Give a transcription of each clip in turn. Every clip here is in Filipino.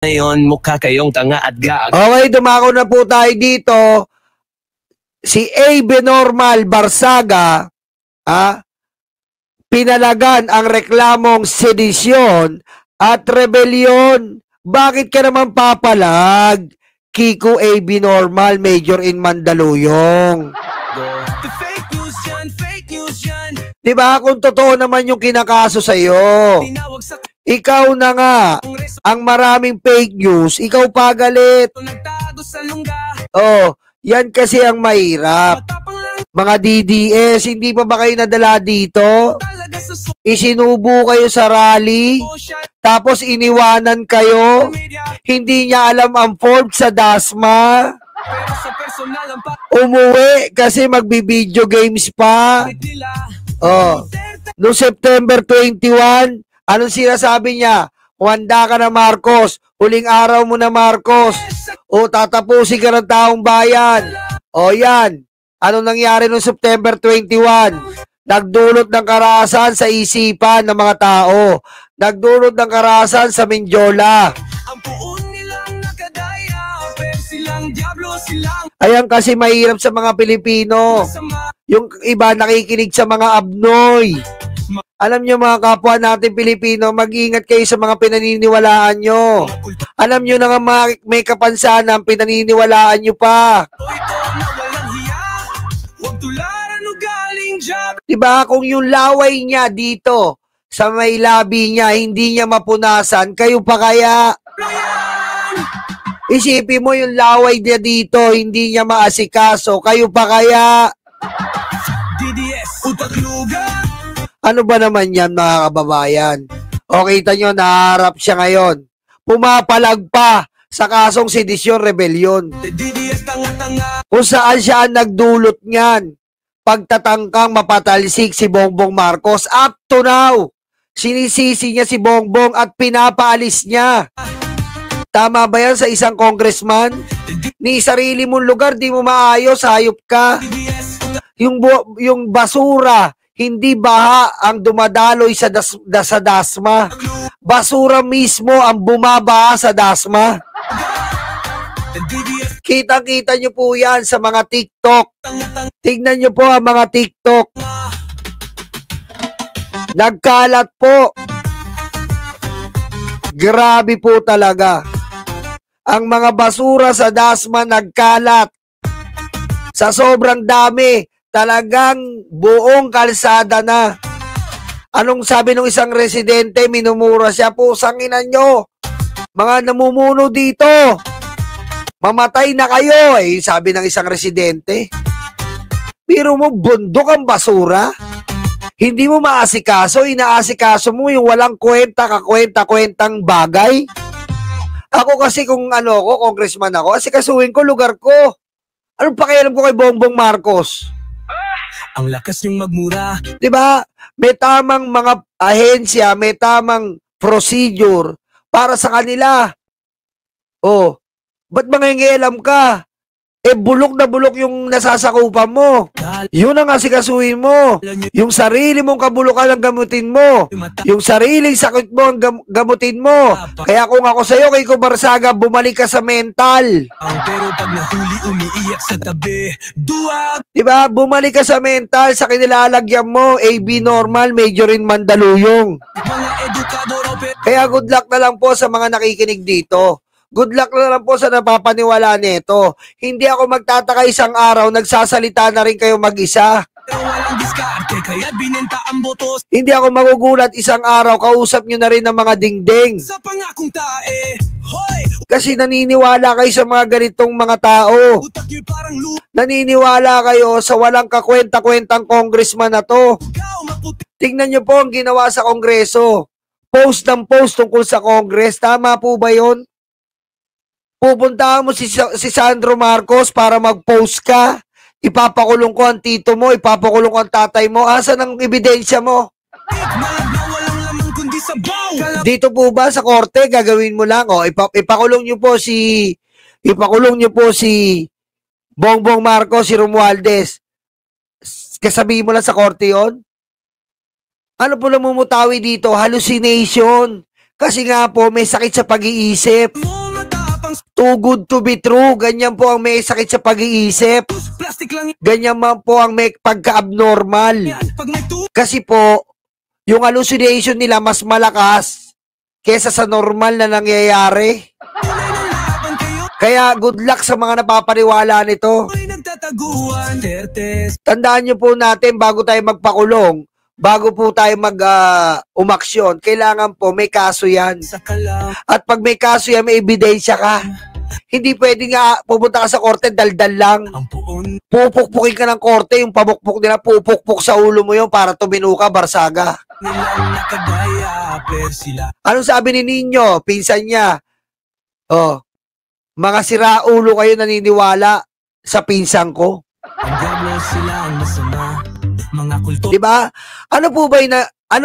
Ngayon, mukha kayong tanga at gaag. Okay, dumako na po tayo dito. Si AB Normal Barsaga, pinalagan ang reklamong sedisyon at rebelyon. Bakit ka naman papalag? Kiko AB Normal, Major in Mandaluyong. Diba? Kung totoo naman yung kinakaso sa'yo, ikaw na nga ang maraming fake news, ikaw pa galit. Oh, yan kasi ang mahirap. Mga DDS, hindi pa ba kayo nadala dito? Isinubo kayo sa rally, tapos iniwanan kayo. Hindi niya alam ang form sa DASMA. Umuwi kasi magbi-video games pa. Oh, noong September 21, anong sinasabi niya? Handa ka na, Marcos. Huling araw mo na, Marcos. O tatapusin ka ng taong bayan. O yan. Anong nangyari noong September 21? Nagdulot ng karahasan sa isipan ng mga tao. Nagdulot ng karahasan sa Mindiola. Ayan kasi mahirap sa mga Pilipino. Yung iba nakikinig sa mga abnoy. Alam nyo mga kapwa natin Pilipino, mag-ingat kayo sa mga pinaniniwalaan nyo. Alam nyo na nga may kapansanan, pinaniniwalaan nyo pa. Diba kung yung laway niya dito, sa may labi niya, hindi niya mapunasan, kayo pa kaya? Isipin mo yung laway niya dito, hindi niya maasikaso, kayo pa kaya? Ano ba naman yan mga kababayan? O kita nyo, naharap siya ngayon. Pumapalag pa sa kasong sedisyon rebelyon. Kung saan siya ang nagdulot niyan. Pagtatangkang mapatalsik si Bongbong Marcos. Up to now, sinisisi niya si Bongbong at pinapaalis niya. Tama ba yan sa isang congressman? Ni sarili mong lugar, di mo maayos, hayop ka. Yung basura, hindi baha ang dumadaloy sa DASMA. Basura mismo ang bumabaha sa DASMA. Kita-kita nyo po yan sa mga TikTok. Tignan nyo po ang mga TikTok. Nagkalat po. Grabe po talaga. Ang mga basura sa DASMA nagkalat. Sa sobrang dami, talagang buong kalsada na. Anong sabi ng isang residente? Minumura siya, pusang ina nyo. Mga namumuno dito. Mamatay na kayo. Sabi ng isang residente. Pero mo, bundok ang basura. Hindi mo maasikaso, inaasikaso mo yung walang kwenta, kakwenta-kwentang bagay. Ako kasi kung congressman ako, asikasuhin ko lugar ko. Anong pakialam ko kay Bongbong Marcos? Ang lakas niyong magmura. Diba? May tamang mga ahensya, may tamang procedure para sa kanila. Oh, ba't mangingialam ka? Bulok na bulok yung nasasakupan mo. Yun ang asikasuhin mo. Yung sarili mong kabulukan ang gamutin mo. Yung sariling sakit mo ang gamutin mo. Kaya kung ako sa'yo, Kiko Barsaga, bumalik ka sa mental. Pero pag nahuli, umiiyak sa tabi. Diba? Bumalik ka sa mental sa kinilalagyan mo. AB Normal, Major in Mandaluyong. Kaya good luck na lang po sa mga nakikinig dito. Good luck na lang po sa napapaniwala nito. Hindi ako magtataka isang araw, nagsasalita na rin kayo mag-isa. Hindi ako magugulat isang araw, kausap nyo na rin ng mga dingding. Kasi naniniwala kayo sa mga ganitong mga tao. Naniniwala kayo sa walang kakwenta-kwentang congressman na to. Tingnan nyo po ang ginawa sa Kongreso. Post ng post tungkol sa Congress. Tama po ba yun? Pupuntahan mo si Sandro Marcos para mag-post ka. Ipapakulong ko ang tito mo, ipapakulong ko ang tatay mo. Asan ang ebidensya mo? Dito po ba sa korte gagawin mo lang? Ipakulong niyo po si Bongbong Marcos, si Romualdez. Kasabihin mo lang sa korte 'yon? Ano po namumutawi dito? Hallucination. Kasi nga po, may sakit sa pag-iisip. Too good to be true. Ganyan po ang may sakit sa pag-iisip. Ganyan man po ang may pagka-abnormal. Kasi po, yung hallucination nila mas malakas kesa sa normal na nangyayari. Kaya good luck sa mga napapaniwala nito. Tandaan nyo po natin bago tayo magpakulong, bago po tayo umaksyon, kailangan po may kaso yan. At pag may kaso yan, may ebidensya ka. Hindi pwede nga pumunta ka sa korte, daldal lang. Pupukpukin ka ng korte, yung pamukpuk nila, pupukpuk sa ulo mo yun para tumino ka, barsaga. Anong sabi ni Nino? Pinsan niya. Oh, mga siraulo kayo naniniwala sa pinsan ko. Diba? Ano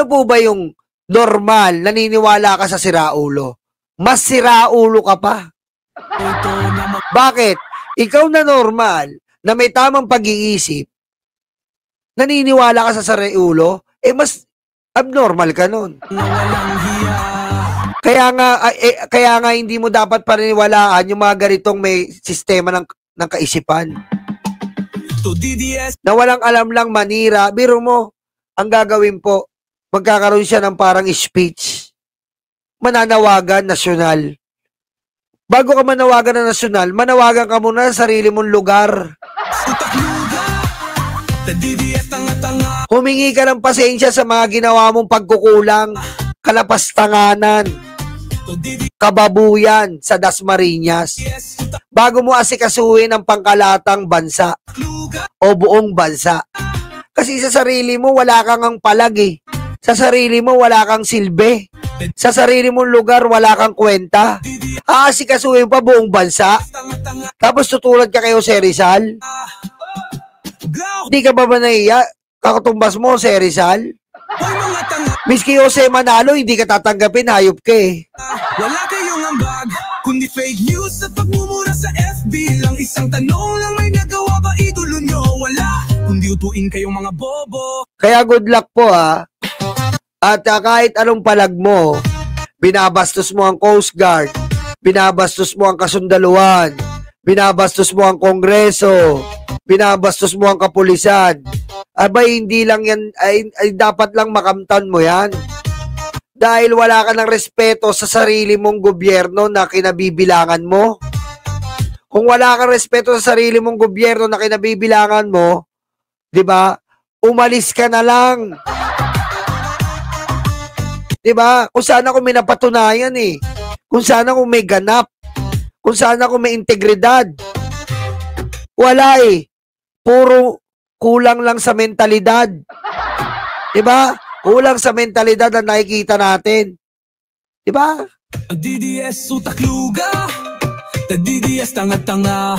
po ba yung normal naniniwala ka sa siraulo? Mas siraulo ka pa. Bakit? Ikaw na normal, na may tamang pag-iisip, naniniwala ka sa siraulo, mas abnormal ka nun. Kaya nga hindi mo dapat paniniwalaan yung mga ganitong may sistema ng kaisipan. Na walang alam lang manira, biro mo, ang gagawin po, magkakaroon siya ng parang speech. Mananawagan nasyonal. Bago ka manawagan na nasyonal, manawagan ka muna sa sarili mong lugar. Humingi ka ng pasensya sa mga ginawa mong pagkukulang, kalapastanganan, kababuyan sa Dasmariñas. Bago mo asikasuhin ang pangkalatang bansa o buong bansa. Kasi sa sarili mo, wala kang ang palag eh. Sa sarili mo, wala kang silbi. Sa sarili mong lugar, wala kang kwenta. Aasikasuhin pa buong bansa. Tapos tutulad ka kay Jose Rizal. Hindi ka ba nahiya? Kakatumbas mo, Jose Rizal? Miski Jose Manalo, hindi ka tatanggapin, hayop ka eh. Wala kayong ambag, kundi fake news at pagmumura sa FB lang. Isang tanong lang, may nagawa ba idolo nyo? Wala, kundi utuin kayong mga bobo. Kaya good luck po ha. At kahit anong palag mo, binabastos mo ang Coast Guard, binabastos mo ang kasundaluhan, binabastos mo ang Kongreso, binabastos mo ang kapulisan. Abay, hindi lang yan, ay dapat lang makamtan mo yan. Dahil wala ka ng respeto sa sarili mong gobyerno na kinabibilangan mo. Kung wala kang respeto sa sarili mong gobyerno na kinabibilangan mo, di ba? Umalis ka na lang. Di ba? Kung sana kung may napatunayan eh. Kung sana kung may ganap. Kung sana kung may integridad. Wala eh. Puro kulang lang sa mentalidad. Diba? Kulang sa mentalidad ang nakikita natin. Diba? DDS utak luga, DDS tanga-tanga.